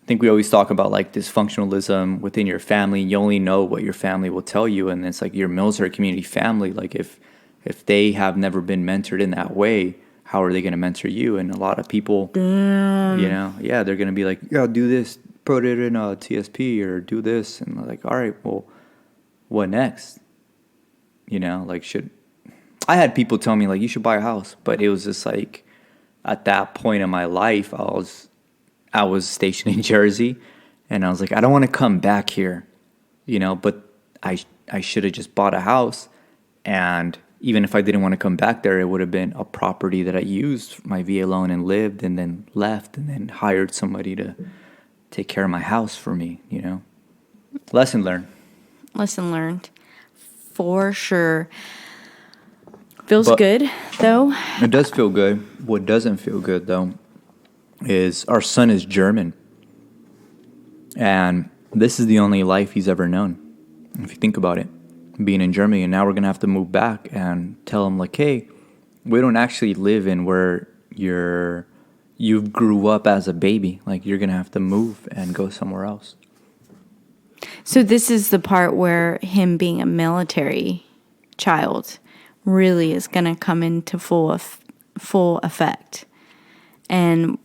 I think we always talk about like dysfunctionalism within your family. You only know what your family will tell you, and it's like your military community family. Like if they have never been mentored in that way, how are they going to mentor you? And a lot of people, yeah, they're going to be like, yeah, do this, put it in a TSP or do this, and they're like, all right, well, what next? Like I had people tell me like you should buy a house, but it was just like at that point in my life, I was stationed in Jersey, and I was like, I don't want to come back here, but I should have just bought a house, and even if I didn't want to come back there, it would have been a property that I used my VA loan and lived, and then left, and then hired somebody to take care of my house for me. Lesson learned. Lesson learned. For sure. Feels But good, though. it does feel good. What doesn't feel good, though, is our son is German. And this is the only life he's ever known, if you think about it, being in Germany. And now we're going to have to move back and tell him, like, hey, we don't actually live in where you grew up as a baby. Like, you're going to have to move and go somewhere else. So this is the part where him being a military child really is going to come into full effect. And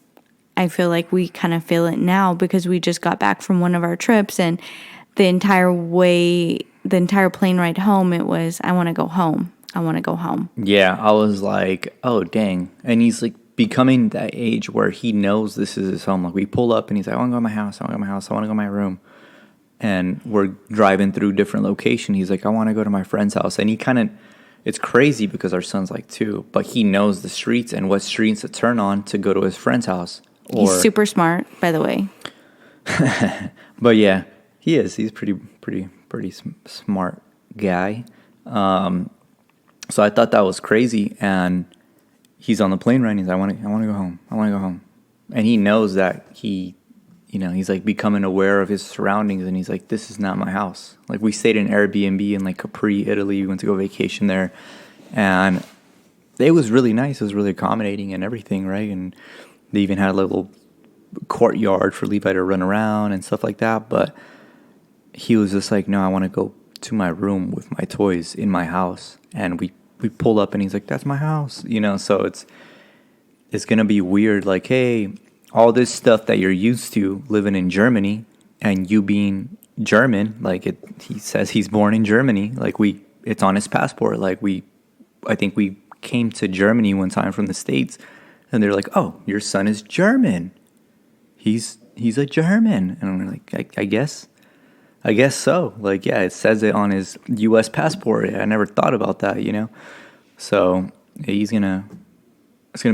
I feel like we kind of feel it now because we just got back from one of our trips, and the entire plane ride home, it was, I want to go home. I want to go home. Yeah, I was like, oh, dang. And he's like becoming that age where he knows this is his home. Like we pull up and he's like, I want to go to my house. I want to go to my house. I want to go to my room. And we're driving through different locations. He's like, I want to go to my friend's house. And it's crazy because our son's like 2, but he knows the streets and what streets to turn on to go to his friend's house. He's super smart, by the way. But yeah, he is. He's pretty smart guy. So I thought that was crazy. And he's on the plane ride. And he's like, I want to go home. I want to go home. And he knows that he's like becoming aware of his surroundings, and he's like, this is not my house. Like we stayed in Airbnb in like Capri, Italy. We went to go vacation there, and it was really nice. It was really accommodating and everything, right? And they even had a little courtyard for Levi to run around and stuff like that. But he was just like, no, I want to go to my room with my toys in my house. And we pulled up, and he's like, that's my house, So it's gonna be weird. Like, hey, all this stuff that you're used to living in Germany and you being German, like he says he's born in Germany, like it's on his passport. Like I think we came to Germany one time from the States, and they're like, oh, your son is German. He's a German. And I'm like, I guess so. Like, yeah, it says it on his U.S. passport. I never thought about that, So it's gonna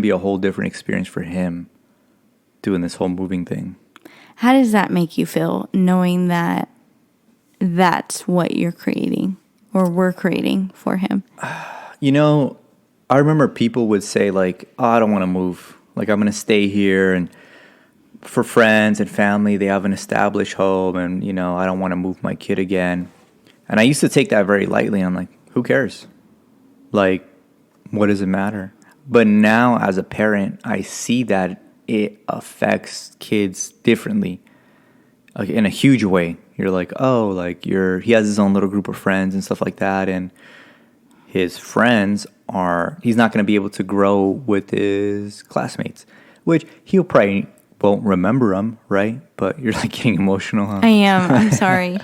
be a whole different experience for him doing this whole moving thing. How does that make you feel, knowing that that's what you're creating or we're creating for him? I remember people would say like, oh, I don't want to move. Like, I'm going to stay here. And for friends and family, they have an established home, and, I don't want to move my kid again. And I used to take that very lightly. I'm like, who cares? Like, what does it matter? But now as a parent, I see that it affects kids differently, like in a huge way. You're like, oh, like he has his own little group of friends and stuff like that, and his friends he's not going to be able to grow with his classmates, which he'll probably won't remember them, right? But you're like getting emotional, huh? I am. I'm sorry.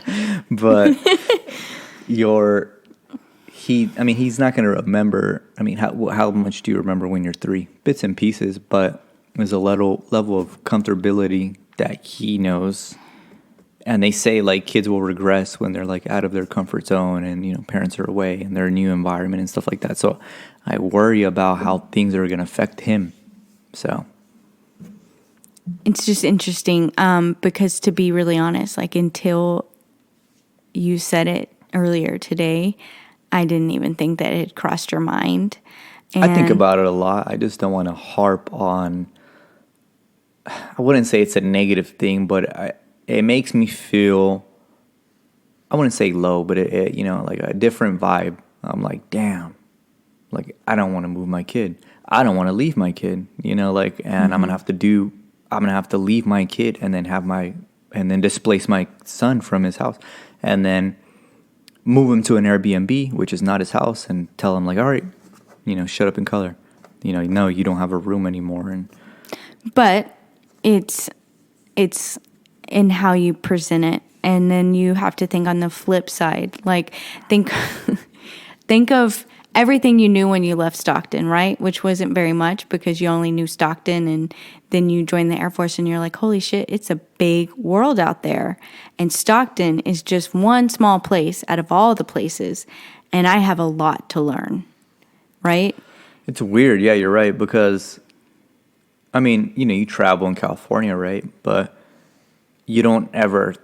But he's not going to remember. I mean, how much do you remember when you're 3? Bits and pieces, but there's a level of comfortability that he knows. And they say like kids will regress when they're like out of their comfort zone, and parents are away and their new environment and stuff like that. So I worry about how things are going to affect him. So it's just interesting because, to be really honest, like until you said it earlier today, I didn't even think that it had crossed your mind. And I think about it a lot. I just don't want to harp on I wouldn't say it's a negative thing, but it makes me feel, I wouldn't say low, but like a different vibe. I'm like, damn, like I don't want to move my kid. I don't want to leave my kid, like, and I'm gonna have to leave my kid and then and then displace my son from his house and then move him to an Airbnb, which is not his house, and tell him like, all right, shut up and color. No, you don't have a room anymore. But it's in how you present it. And then you have to think on the flip side. Like, think of everything you knew when you left Stockton, right? Which wasn't very much because you only knew Stockton, and then you joined the Air Force and you're like, holy shit, it's a big world out there. And Stockton is just one small place out of all the places. And I have a lot to learn, right? It's weird. Yeah, you're right. Because, I mean, you travel in California, right? But you don't ever,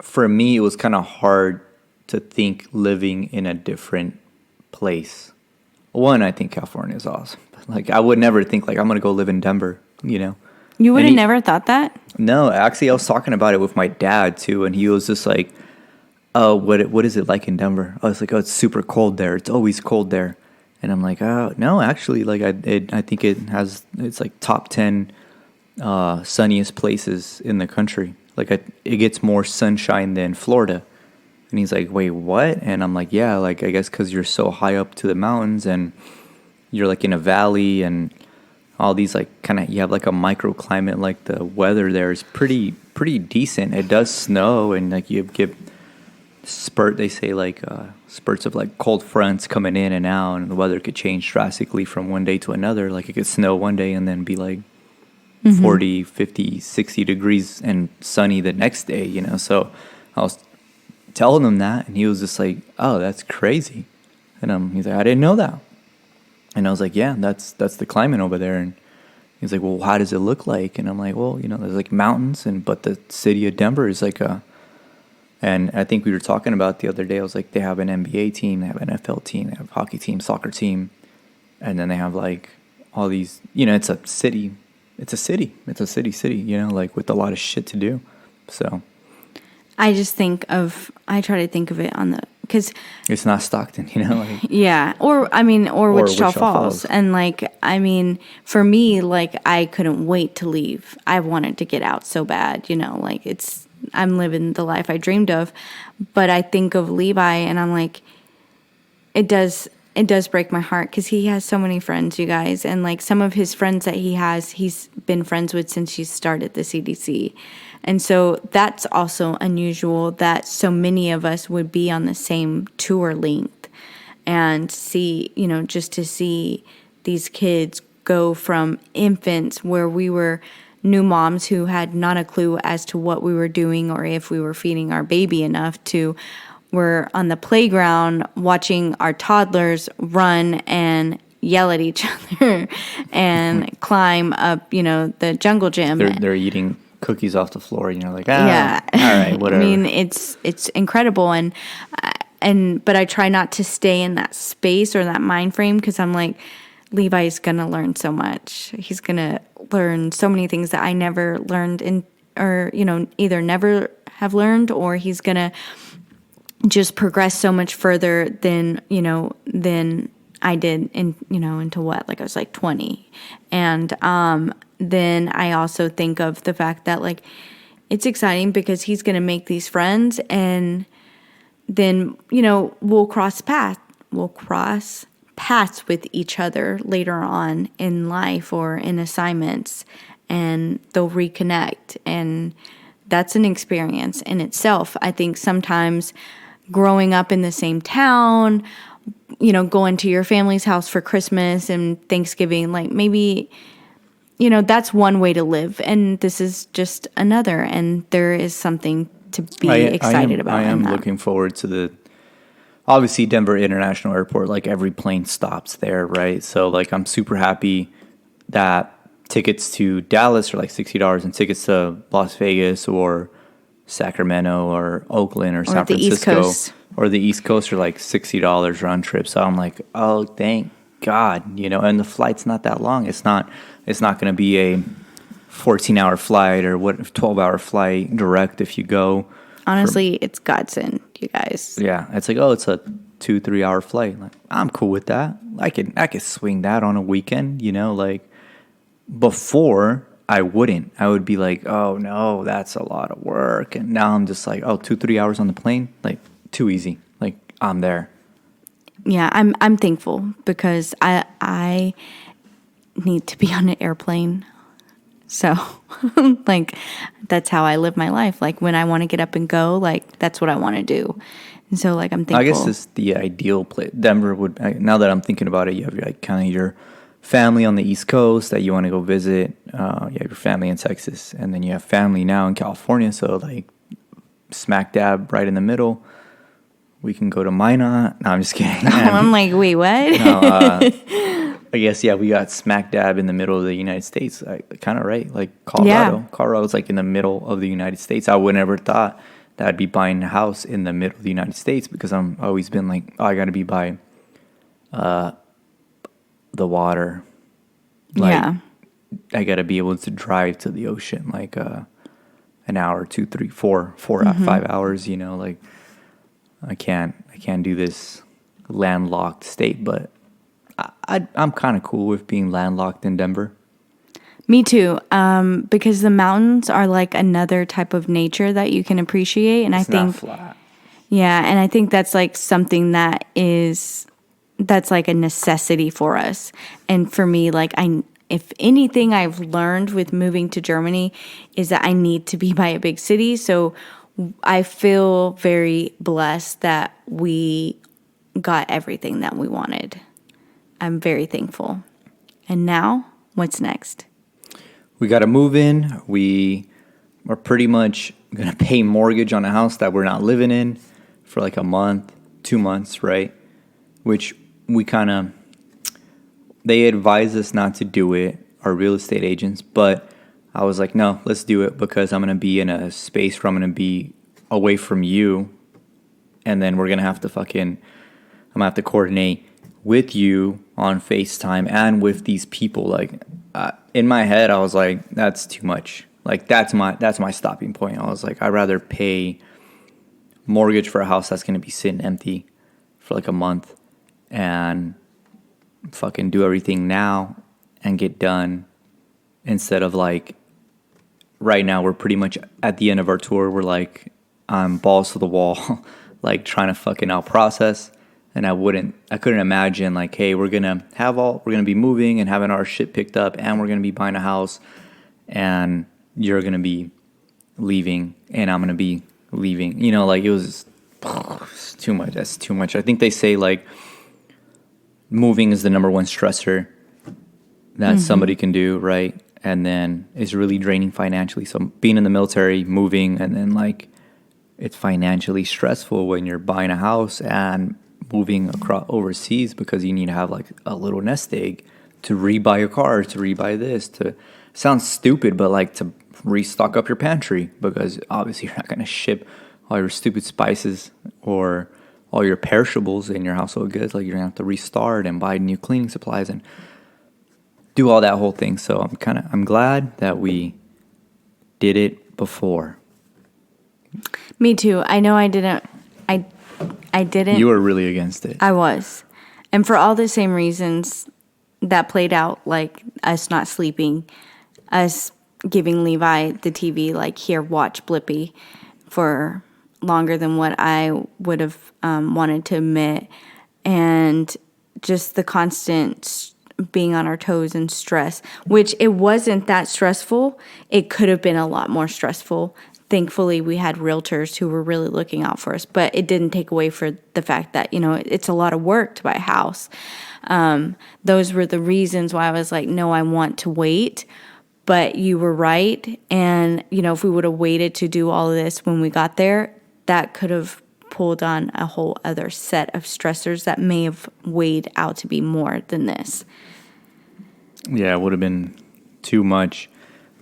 for me, it was kind of hard to think living in a different place. One, I think California is awesome. Like, I would never think, like, I'm going to go live in Denver, You would have never thought that? No, actually, I was talking about it with my dad, too, and he was just like, oh, what is it like in Denver? I was like, oh, it's super cold there. It's always cold there. And I'm like, oh, no, actually, like, I think it's like top 10 sunniest places in the country. Like, it gets more sunshine than Florida. And he's like, wait, what? And I'm like, yeah, like, I guess because you're so high up to the mountains and you're like in a valley and all these like kind of, you have like a microclimate, like the weather there is pretty decent. It does snow and like you get they say like spurts of like cold fronts coming in and out, and the weather could change drastically from one day to another. Like it could snow one day and then be like 40, 50, 60 degrees and sunny the next day, So I was telling him that, and he was just like, oh, that's crazy. And he's like, I didn't know that. And I was like, yeah, that's the climate over there. And he's like, well, how does it look like? And I'm like, well, there's like mountains, but the city of Denver is like and I think we were talking about the other day, I was like, they have an NBA team, they have an NFL team, they have a hockey team, soccer team, and then they have like all these, it's a city, like with a lot of shit to do. So I try to think of it because it's not Stockton, like, yeah, or Wichita Falls. And like, for me, like, I couldn't wait to leave. I wanted to get out so bad, like I'm living the life I dreamed of. But I think of Levi and I'm like, it does break my heart because he has so many friends, you guys. And like some of his friends that he's been friends with since he started the CDC. And so that's also unusual that so many of us would be on the same tour length and see, just to see these kids go from infants where we were new moms who had not a clue as to what we were doing or if we were feeding our baby enough to we're on the playground watching our toddlers run and yell at each other and climb up, the jungle gym. They're eating cookies off the floor, like, yeah, all right, whatever. It's incredible, but I try not to stay in that space or that mind frame because I'm like, Levi's gonna learn so much. He's gonna learn so many things that I never learned either never have learned, or he's gonna just progress so much further than I did into what, like I was like 20. And then I also think of the fact that like it's exciting because he's going to make these friends, and then we'll cross paths with each other later on in life or in assignments, and they'll reconnect, and that's an experience in itself. I think sometimes growing up in the same town, going to your family's house for Christmas and Thanksgiving, like maybe, that's one way to live. And this is just another. And there is something to be excited about. I am looking forward to obviously Denver International Airport, like every plane stops there, right? So like I'm super happy that tickets to Dallas are like $60 and tickets to Las Vegas or Sacramento or Oakland or San Francisco or the East Coast are like $60 round trip. So I'm like, oh, thank God, and the flight's not that long. It's not going to be a 14-hour flight or 12-hour flight direct if you go. Honestly, it's godsend, you guys. Yeah, it's like, oh, it's a 2-3 hour flight. Like, I'm cool with that. I could swing that on a weekend, like before I wouldn't. I would be like, oh no, that's a lot of work. And now I'm just like, oh, 2-3 hours on the plane, like too easy. Like I'm there. Yeah, I'm thankful because I need to be on an airplane. So, like, that's how I live my life. Like, when I want to get up and go, like, that's what I want to do. And so, like, I'm thankful. I guess it's the ideal place. Denver would, now that I'm thinking about it, you have like kind of your family on the East Coast that you want to go visit. You have your family in Texas, and then you have family now in California. So, like, smack dab right in the middle. We can go to Minot. No, I'm just kidding. I'm like, wait, what? No, I guess, yeah, we got smack dab in the middle of the United States, kind of right, like Colorado. Yeah. Colorado's like in the middle of the United States. I would never thought that I'd be buying a house in the middle of the United States because I've always been like, oh, I got to be by the water. Like, Yeah. I got to be able to drive to the ocean, like an hour, 2, 3, 4, 5 hours. Like I can't do this landlocked state, but I'm kind of cool with being landlocked in Denver. Me too, because the mountains are like another type of nature that you can appreciate, and It's I think, not flat. yeah, and I think that's like something that's like a necessity for us, and for me, like if anything I've learned with moving to Germany is that I need to be by a big city, so I feel very blessed that we got everything that we wanted. I'm very thankful. And now, what's next? We got to move in. We are pretty much going to pay mortgage on a house that we're not living in for like a month, 2 months, right? Which they advise us not to do it, our real estate agents, but I was like, no, let's do it because I'm going to be in a space where I'm going to be away from you, and then we're going to have to I'm going to have to coordinate with you on FaceTime and with these people. Like, in my head, I was like, that's too much. Like, that's my stopping point. I was like, I'd rather pay mortgage for a house that's going to be sitting empty for like a month and fucking do everything now and get done instead of like right now we're pretty much at the end of our tour. We're like, I'm balls to the wall, like trying to fucking out process. And I couldn't imagine like, hey, we're going to be moving and having our shit picked up and we're going to be buying a house and you're going to be leaving and I'm going to be leaving. Like it was too much. That's too much. I think they say like moving is the number one stressor that somebody can do, right? And then it's really draining financially. So being in the military, moving, and then like it's financially stressful when you're buying a house and moving across overseas because you need to have like a little nest egg to rebuy a car, to rebuy this, sounds stupid, but like to restock up your pantry because obviously you're not going to ship all your stupid spices or all your perishables in your household goods. Like you're going to have to restart and buy new cleaning supplies and do all that whole thing. So I'm glad that we did it before. Me too. I know I didn't. I didn't. You were really against it. I was. And for all the same reasons that played out, like us not sleeping, us giving Levi the TV, like, here, watch Blippi for longer than what I would have wanted to admit. And just the constant being on our toes and stress, which it wasn't that stressful. It could have been a lot more stressful. Thankfully, we had realtors who were really looking out for us, but it didn't take away for the fact that, it's a lot of work to buy a house. Those were the reasons why I was like, no, I want to wait. But you were right. And, if we would have waited to do all of this when we got there, that could have pulled on a whole other set of stressors that may have weighed out to be more than this. Yeah, it would have been too much.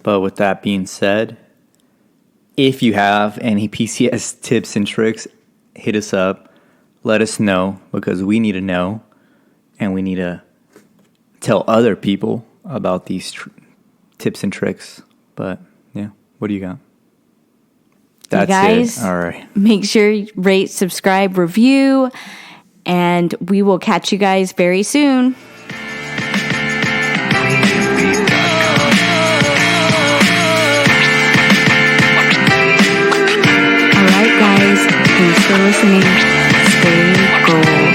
But with that being said, if you have any PCS tips and tricks, hit us up. Let us know because we need to know and we need to tell other people about these tips and tricks But yeah, what do you got? You guys, All right. make sure you rate, subscribe, review, and we will catch you guys very soon. All right, guys, thanks for listening. Stay gold.